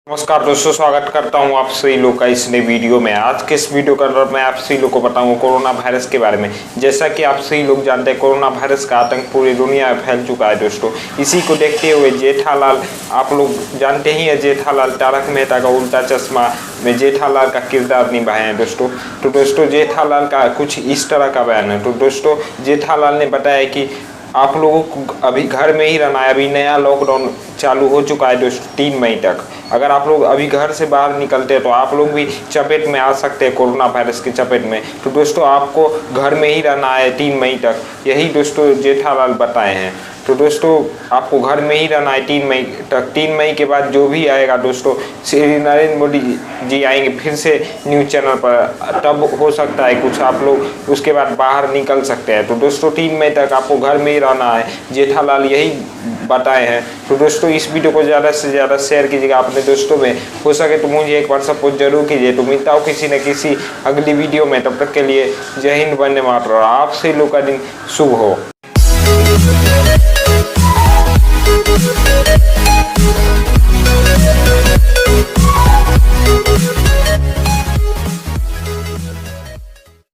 नमस्कार दोस्तों, स्वागत करता हूं आप सभी लोग का इस नए वीडियो में। आज के इस वीडियो के अंदर मैं आप सभी लोग को बताऊंगा कोरोना वायरस के बारे में। जैसा कि आप सभी लोग जानते हैं, कोरोना वायरस का आतंक पूरी दुनिया में फैल चुका है दोस्तों। इसी को देखते हुए जेठालाल, आप लोग जानते ही है जेठालाल, तारक मेहता का उल्टा चश्मा में जेठालाल का किरदार निभाए हैं दोस्तों। तो दोस्तों जेठालाल का कुछ इस तरह का बयान है। तो दोस्तों जेठालाल ने बताया कि आप लोगों को अभी घर में ही रहना है। अभी नया लॉकडाउन चालू हो चुका है दोस्तों 3 मई तक। अगर आप लोग अभी घर से बाहर निकलते हैं तो आप लोग भी चपेट में आ सकते हैं कोरोना वायरस की चपेट में। तो दोस्तों आपको घर में ही रहना है 3 मई तक, यही दोस्तों जेठालाल बताए हैं। तो दोस्तों आपको घर में ही रहना है 3 मई तक। 3 मई के बाद जो भी आएगा दोस्तों, श्री नरेंद्र मोदी जी आएंगे फिर से न्यूज़ चैनल पर, तब हो सकता है कुछ आप लोग उसके बाद बाहर निकल सकते हैं। तो दोस्तों 3 मई तक आपको घर में ही रहना है, जेठालाल यही बताए हैं। तो दोस्तों इस वीडियो को ज़्यादा से ज़्यादा शेयर कीजिएगा अपने दोस्तों में। हो सके तो मुझे एक बार सपोर्ट जरूर कीजिए। तो मिलता हूँ किसी न किसी अगली वीडियो में, तब तक के लिए जय हिंद, वंदे मातरम। आपसे लोग का दिन शुभ हो।